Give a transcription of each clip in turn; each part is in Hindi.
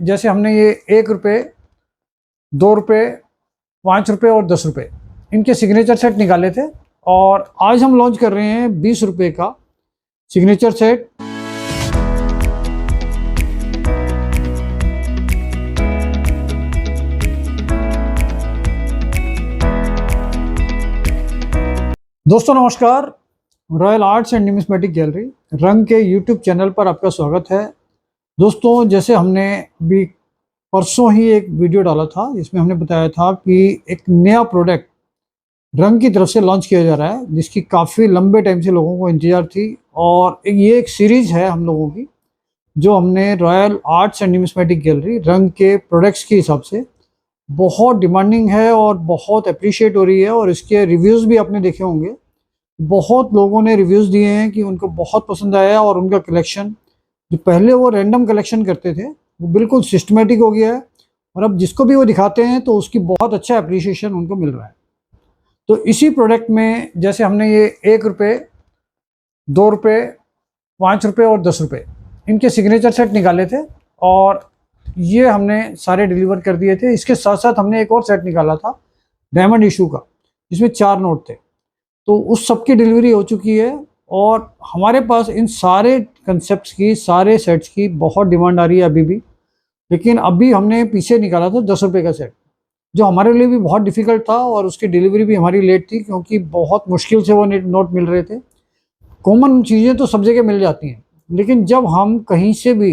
जैसे हमने ये 1 रुपये, 2 रुपये, 5 रुपये और 10 रुपये इनके सिग्नेचर सेट निकाले थे और आज हम लॉन्च कर रहे हैं 20 रुपये का सिग्नेचर सेट। दोस्तों नमस्कार, royal arts and numismatic gallery रंग के यूट्यूब चैनल पर आपका स्वागत है। दोस्तों जैसे हमने अभी परसों ही एक वीडियो डाला था जिसमें हमने बताया था कि एक नया प्रोडक्ट रंग की तरफ से लॉन्च किया जा रहा है जिसकी काफ़ी लंबे टाइम से लोगों को इंतज़ार थी। और ये एक सीरीज़ है हम लोगों की जो हमने royal arts and numismatic gallery रंग के प्रोडक्ट्स के हिसाब से बहुत डिमांडिंग है और बहुत अप्रिशिएट हो रही है। और इसके रिव्यूज़ भी आपने देखे होंगे, बहुत लोगों ने रिव्यूज़ दिए हैं कि उनको बहुत पसंद आया और उनका कलेक्शन जो पहले वो रैंडम कलेक्शन करते थे वो बिल्कुल सिस्टमेटिक हो गया है और अब जिसको भी वो दिखाते हैं तो उसकी बहुत अच्छा अप्रिशिएशन उनको मिल रहा है। तो इसी प्रोडक्ट में जैसे हमने ये 1 रुपये, 2 रुपये, 5 रुपये और 10 रुपये इनके सिग्नेचर सेट निकाले थे और ये हमने सारे डिलीवर कर दिए थे। इसके साथ साथ हमने एक और सेट निकाला था डायमंड इशू का जिसमें 4 नोट थे, तो उस सब की डिलीवरी हो चुकी है। और हमारे पास इन सारे कंसेप्ट्स की, सारे सेट्स की बहुत डिमांड आ रही है अभी भी। लेकिन अभी हमने पीछे निकाला था 10 रुपये का सेट जो हमारे लिए भी बहुत डिफ़िकल्ट था और उसकी डिलीवरी भी हमारी लेट थी क्योंकि बहुत मुश्किल से वो नोट मिल रहे थे। कॉमन चीज़ें तो सब जगह मिल जाती हैं, लेकिन जब हम कहीं से भी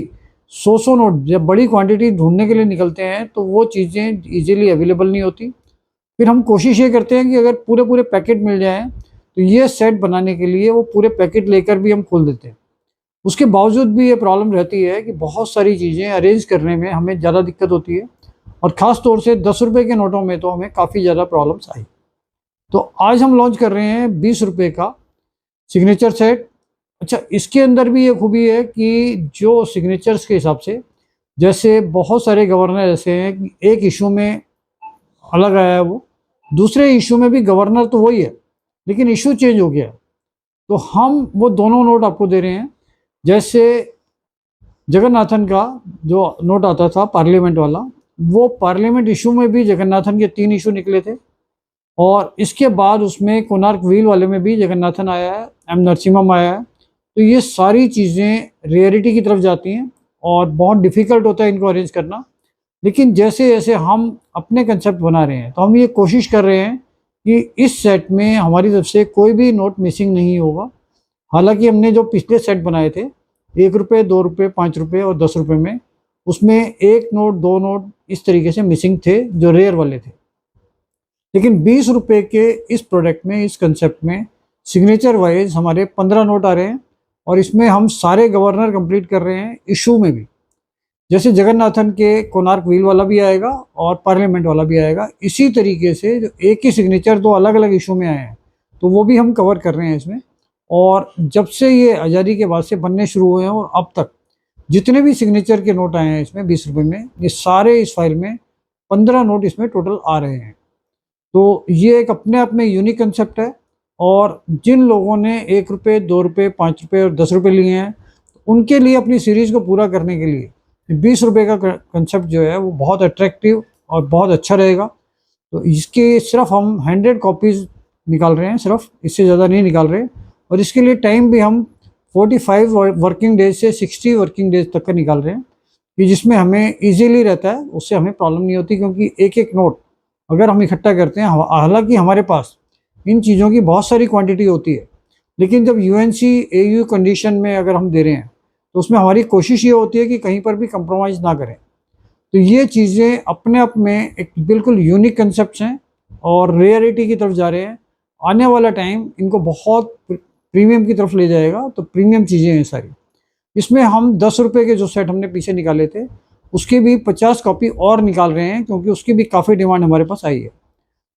100 नोट जब बड़ी क्वांटिटी ढूंढने के लिए निकलते हैं तो वो चीज़ें ईजिली अवेलेबल नहीं होती। फिर हम कोशिश ये करते हैं कि अगर पूरे पूरे पैकेट मिल जाएँ तो ये सेट बनाने के लिए वो पूरे पैकेट लेकर भी हम खोल देते हैं। उसके बावजूद भी ये प्रॉब्लम रहती है कि बहुत सारी चीज़ें अरेंज करने में हमें ज़्यादा दिक्कत होती है और ख़ास तौर से 10 रुपये के नोटों में तो हमें काफ़ी ज़्यादा प्रॉब्लम्स आई। तो आज हम लॉन्च कर रहे हैं 20 रुपये का सिग्नेचर सेट। अच्छा, इसके अंदर भी ये खूबी है कि जो सिग्नेचर्स के हिसाब से, जैसे बहुत सारे गवर्नर ऐसे हैं कि एक इशू में अलग आया है, वो दूसरे इशू में भी गवर्नर तो वही है लेकिन इशू चेंज हो गया है। तो हम वो दोनों नोट आपको दे रहे हैं। जैसे जगन्नाथन का जो नोट आता था पार्लियामेंट वाला, वो पार्लियामेंट इशू में भी जगन्नाथन के 3 इशू निकले थे और इसके बाद उसमें कोणार्क व्हील वाले में भी जगन्नाथन आया है, एम नरसिम्हम आया है। तो ये सारी चीज़ें रेयरिटी की तरफ जाती हैं और बहुत डिफ़िकल्ट होता है इनको अरेंज करना। लेकिन जैसे जैसे हम अपने कंसेप्ट बना रहे हैं तो हम ये कोशिश कर रहे हैं कि इस सेट में हमारी तरफ से कोई भी नोट मिसिंग नहीं होगा। हालांकि हमने जो पिछले सेट बनाए थे 1 रुपये, 2 रुपये, 5 रुपये और 10 रुपये में, उसमें 1 नोट, 2 नोट इस तरीके से मिसिंग थे जो रेयर वाले थे। लेकिन 20 रुपये के इस प्रोडक्ट में, इस कंसेप्ट में सिग्नेचर वाइज हमारे 15 नोट आ रहे हैं और इसमें हम सारे गवर्नर कंप्लीट कर रहे हैं इशू में भी। जैसे जगन्नाथन के कोणार्क व्हील वाला भी आएगा और पार्लियामेंट वाला भी आएगा। इसी तरीके से जो एक ही सिग्नेचर 2 अलग अलग इशू में आए हैं तो वो भी हम कवर कर रहे हैं इसमें। और जब से ये आज़ादी के बाद से बनने शुरू हुए हैं और अब तक जितने भी सिग्नेचर के नोट आए हैं इसमें 20 रुपये में, ये सारे इस फाइल में 15 नोट इसमें टोटल आ रहे हैं। तो ये एक अपने आप में यूनिक कंसेप्ट है और जिन लोगों ने 1 रुपये, 2 रुपये, 5 रुपये और 10 रुपये लिए हैं उनके लिए अपनी सीरीज़ को पूरा करने के लिए 20 रुपये का कंसेप्ट जो है वो बहुत अट्रैक्टिव और बहुत अच्छा रहेगा। तो इसके सिर्फ हम 100 कॉपीज़ निकाल रहे हैं, सिर्फ इससे ज़्यादा नहीं निकाल रहे। और इसके लिए टाइम भी हम 45 वर्किंग डेज से 60 वर्किंग डेज तक का निकाल रहे हैं कि जिसमें हमें इजीली रहता है, उससे हमें प्रॉब्लम नहीं होती। क्योंकि एक एक नोट अगर हम इकट्ठा करते हैं, हालांकि हमारे पास इन चीज़ों की बहुत सारी क्वांटिटी होती है, लेकिन जब यूएनसी एयू कंडीशन में अगर हम दे रहे हैं तो उसमें हमारी कोशिश ये होती है कि कहीं पर भी कंप्रोमाइज़ ना करें। तो ये चीज़ें अपने आप में एक बिल्कुल यूनिक कंसेप्ट हैं और रेयरिटी की तरफ जा रहे हैं। आने वाला टाइम इनको बहुत प्रीमियम की तरफ ले जाएगा। तो प्रीमियम चीज़ें हैं सारी। इसमें हम 10 रुपये के जो सेट हमने पीछे निकाले थे उसकी भी 50 कॉपी और निकाल रहे हैं क्योंकि उसकी भी काफ़ी डिमांड हमारे पास आई है।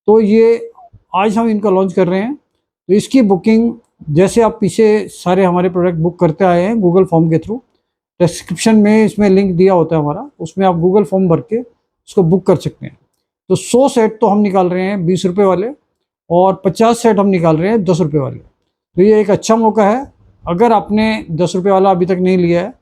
तो ये आज हम इनका लॉन्च कर रहे हैं। तो इसकी बुकिंग, जैसे आप पीछे सारे हमारे प्रोडक्ट बुक करते आए हैं गूगल फॉर्म के थ्रू, डिस्क्रिप्शन में इसमें लिंक दिया होता है हमारा, उसमें आप गूगल फॉर्म भर के उसको बुक कर सकते हैं। तो 100 सेट तो हम निकाल रहे हैं 20 रुपये वाले और 50 सेट हम निकाल रहे हैं 10 रुपये वाले। तो ये एक अच्छा मौका है। अगर आपने 10 रुपये वाला अभी तक नहीं लिया है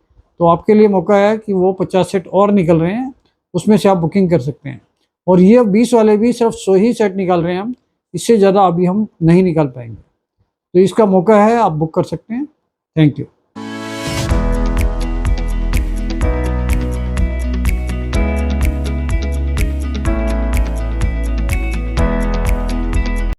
तो आपके लिए मौका है कि वो 50 सेट और निकल रहे हैं, उसमें से आप बुकिंग कर सकते हैं। और ये 20 वाले भी सिर्फ 100 ही सेट निकाल रहे हैं हम, इससे ज़्यादा अभी हम नहीं निकाल पाएंगे। तो इसका मौका है, आप बुक कर सकते हैं। Thank you.